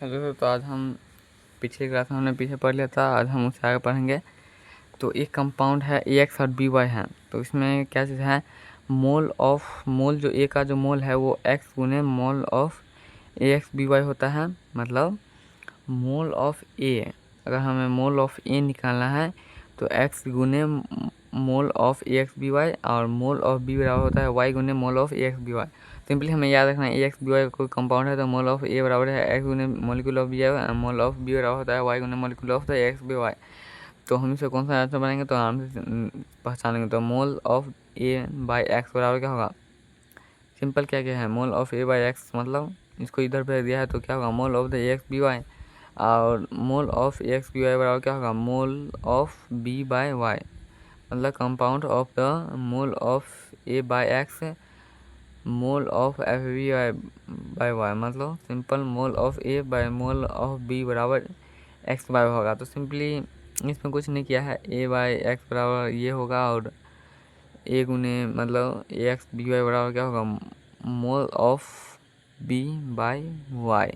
Hello sir, तो आज हम पिछली क्लास में हमने पीछे पढ़ लिया था, आज हम उससे आगे पढ़ेंगे। तो एक कंपाउंड है AX और BY है, तो इसमें क्या चीज़ है, मोल जो A का जो मोल है वो X गुने मोल ऑफ AX BY होता है। मतलब मोल ऑफ A, अगर हमें मोल ऑफ A निकालना है तो X गुने मोल ऑफ AX BY और मोल ऑफ B बराबर होता है Y गुने mole of AX BY। Simply हमें याद रखना है AX BY कोई कंपाउंड है तो मोल ऑफ A बराबर है X गुने molecule of BY, mole of B बराबर होता है Y गुने molecule of the AX BY। तो हम इसे कौन सा आंसर बनाएंगे तो आराम से पहचान लेंगे। तो मोल ऑफ A बाई एक्स बराबर क्या होगा, सिंपल क्या क्या है, मोल ऑफ A बाई एक्स, मतलब इसको इधर भेज दिया है तो क्या होगा mole of the AX BY, और मोल ऑफ AX BY बराबर क्या होगा mole of B by Y, मतलब compound of the mole of A by x mole of FB by Y, मतलब simple mole of A by mole of B बराबर x by होगा। तो simply इसमें कुछ नहीं किया है, A बाय एक्स बराबर ये होगा और A गुने मतलब AX BY बराबर क्या होगा mole of B by Y।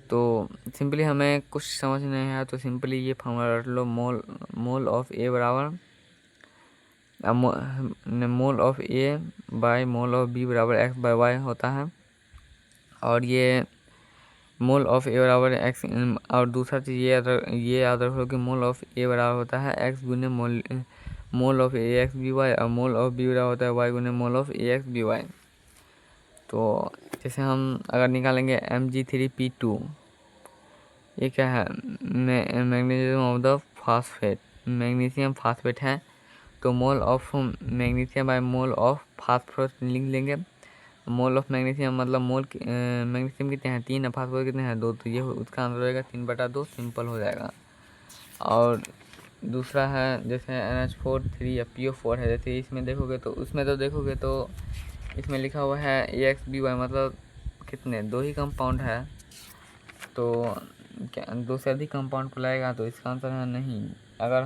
तो सिंपली हमें कुछ समझ नहीं है तो सिंपली ये फॉर्मूला रट लो, मोल ऑफ A बराबर मोल of A by mole of B बराबर x बाय Y होता है, और ये मोल ऑफ A बराबर x, और दूसरा चीज़ ये याद रखो कि मोल ऑफ A बराबर होता है x गुने मोल ऑफ AX BY, और मोल ऑफ B बराबर होता है y गुने मोल ऑफ AX BY। तो जैसे हम अगर निकालेंगे Mg3P2, ये क्या है, magnesium of the phosphate, magnesium phosphate है, तो mole of magnesium bye mole of phosphorus लिख लेंगे। मोल ऑफ मैग्नीशियम मतलब मैग्नीशियम कितने हैं 3 है, फास्फोरस कितने हैं 2, तो ये उसका आंसर होगा 3/2, सिंपल हो जाएगा। और दूसरा है जैसे NH4 3 या PO4 है, जैसे इसमें देखोगे तो इसमें लिखा हुआ है AX BY, मतलब कितने 2 ही कंपाउंड है, तो क्या 2 से अधिक कंपाउंड को लाएगा तो इसका आंसर है नहीं। अगर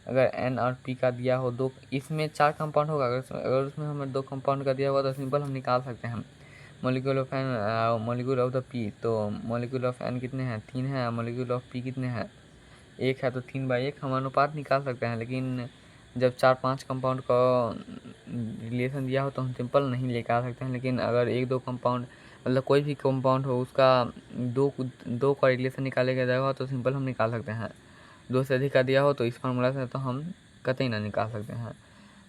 अगर N और P का दिया हो 2, इसमें 4 कंपाउंड होगा, अगर उसमें हमें 2 कंपाउंड का दिया हुआ तो सिंपल हम निकाल सकते हैं molecule of N molecule of the P। तो मॉलिक्यूल ऑफ N कितने हैं 3 हैं, मॉलिक्यूल ऑफ P कितने हैं 1 है, तो 3/1 हम अनुपात निकाल सकते हैं। लेकिन जब 4-5 कंपाउंड का रिलेशन दिया हो तो हम सिंपल नहीं निकाल सकते हैं, लेकिन अगर 1-2 कंपाउंड मतलब कोई भी कंपाउंड हो उसका दो का रिलेशन निकालेगा जाएगा तो सिंपल हम निकाल सकते हैं। 2 से अधिक का दिया हो तो इस फार्मूला से तो हम कतई ना निकाल सकते हैं।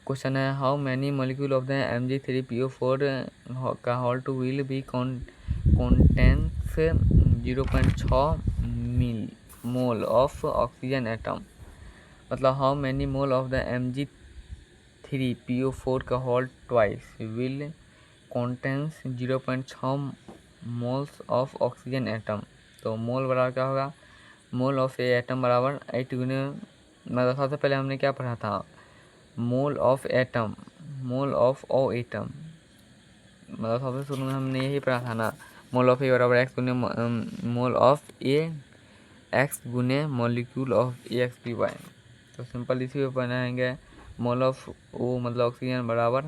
क्वेश्चन है how many molecule of the Mg3PO4 का whole two will be contains 0.6 mole of oxygen atom, मतलब how many mole of the Mg3PO4 का whole twice will contains 0.6 moles of oxygen atom. तो मोल बराबर क्या होगा, mole of A atom बराबर 8 गुने, मतलब सबसे पहले हमने क्या पढ़ा था mole of atom, mole of O atom, मतलब सबसे शुरू में हमने यही पढ़ा था ना, मोल ऑफ ए बराबर एक्स गुने मोल ऑफ ए एक्स गुने मॉलिक्यूल ऑफ AX BY। तो सिंपल इसी पे बनाएंगे, मोल ऑफ ओ मतलब ऑक्सीजन बराबर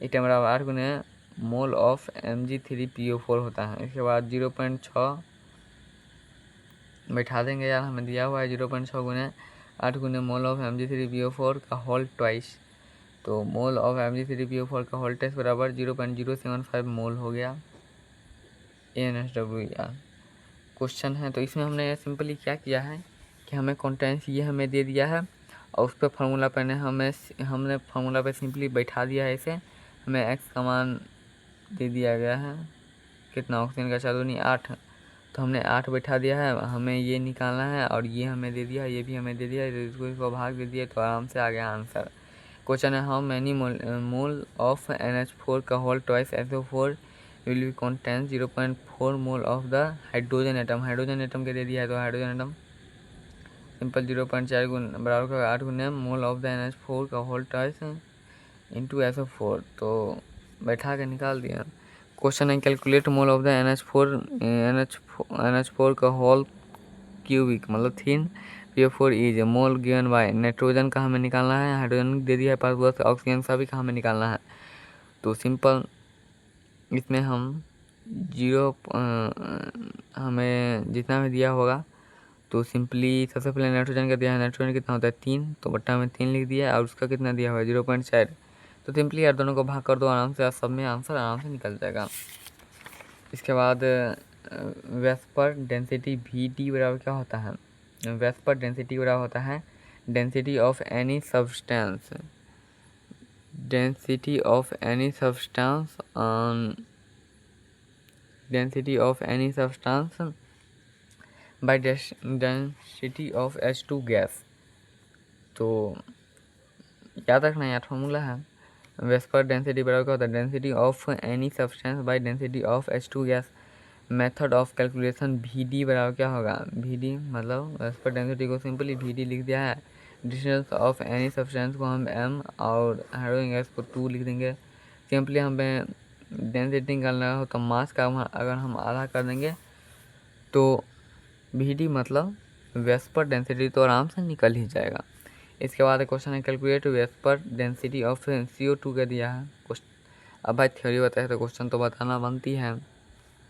एटम बराबर 8 गुने मोल ऑफ Mg3PO4 होता है। इसके बाद 0.6 बैठा देंगे यार, हमें दिया हुआ है 0.6 गुने 8 गुने मोल ऑफ Mg3PO4 का होल ट्वाइस, तो मोल ऑफ Mg3PO4 का होल टेस्ट बराबर 0.075 मोल हो गया ANSW यार। क्वेश्चन है तो इसमें हमने सिंपली क्या किया है कि हमें कॉन्टेंस ये हमें दे दिया है और उस पर फार्मूला पर हमने फार्मूला पे सिंपली बैठा दिया है, इसे हमें एक्स का मान दे दिया गया है कितना, ऑक्सीजन का 4×8, तो हमने 8 बैठा दिया है, हमें ये निकालना है और ये हमें दे दिया, ये भी हमें दे दिया, इसको भाग दे दिया, तो आराम से आ गया आंसर। क्वेश्चन है how many mole of NH4 का whole twice SO4 will be contains 0.4 mole of the hydrogen atom, hydrogen atom के दे दिया है तो हाइड्रोजन एटम सिंपल 0.4 बराबर 8 गुने मोल ऑफ द NH4 का होल ट्वाइस इंटू SO4, तो बैठा के निकाल दिया। क्वेश्चन है calculate mole of the NH4 का होल क्यूबिक, मतलब 3PO4 is mole given by, nitrogen का हमें निकालना है, हाइड्रोजन दे दिया है पास, बस ऑक्सीजन सभी का हमें निकालना है। तो सिंपल इसमें हम हमें जितना भी दिया होगा तो सिंपली सबसे पहले नाइट्रोजन का दिया है, नाइट्रोजन कितना होता है 3, तो बट्टा में 3 लिख दिया और उसका कितना दिया हुआ है 0.4, तो सिंपली यार दोनों को भाग कर दो आराम से, सब में आंसर आराम से निकल जाएगा। इसके बाद वेस्पर डेंसिटी Vd बराबर क्या होता है, वेस्पर डेंसिटी बराबर होता है density of any substance, density of any substance density of any substance by density of H2 gas. तो याद रखना यार फॉर्मूला है, वेस्पर डेंसिटी बराबर क्या होता है density of any substance by density of H2 gas. Method of calculation Vd बराबर क्या होगा, Vd मतलब वेस्पर डेंसिटी को सिंपली Vd लिख दिया है, डिस्टेंस ऑफ एनी सब्सटेंस को हम m और हाइड्रोजन गैस को 2 लिख देंगे। सिंपली हमें डेंसिटी निकालना हो तो मास का अगर हम आधा कर देंगे तो Vd मतलब वेस्पर डेंसिटी तो आराम से निकल ही जाएगा। इसके बाद क्वेश्चन है calculate VSEPR density of CO2 का दिया है। अब भाई थ्योरी बताए तो क्वेश्चन तो बताना बनती है,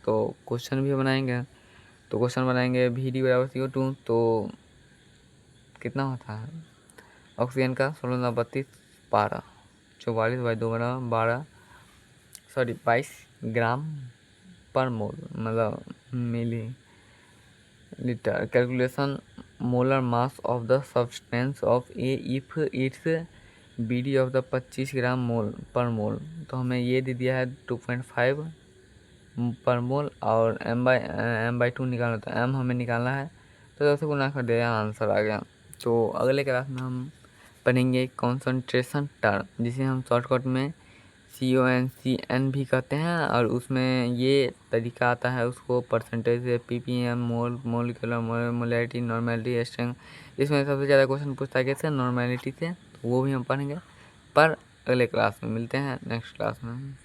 तो क्वेश्चन भी बनाएंगे। तो क्वेश्चन बनाएंगे Vd बराबर CO2, तो कितना होता है ऑक्सीजन का 1632 12 44/2 बराबर 22 ग्राम पर मोल मतलब millilitre. Calculation molar mass of the substance of A if it's Bd of the 25 gram mole per mole, तो हमें ये दे दिया है 2.5 पर मोल और m/2 निकालना, तो m हमें निकालना है तो 10 से गुना कर दिया आंसर आ गया। तो अगले क्लास में हम पढ़ेंगे कॉन्सेंट्रेशन टर्म, जिसे हम शॉर्टकट में CONCN भी कहते हैं, और उसमें ये तरीका आता है उसको परसेंटेज से ppm मोल मोलिकुलर मोलैरिटी नॉर्मेलिटी स्ट्रेंथ, इसमें सबसे ज़्यादा क्वेश्चन पूछता है कैसे नॉर्मेलिटी से, तो वो भी हम पढ़ेंगे। पर अगले क्लास में मिलते हैं नेक्स्ट क्लास में।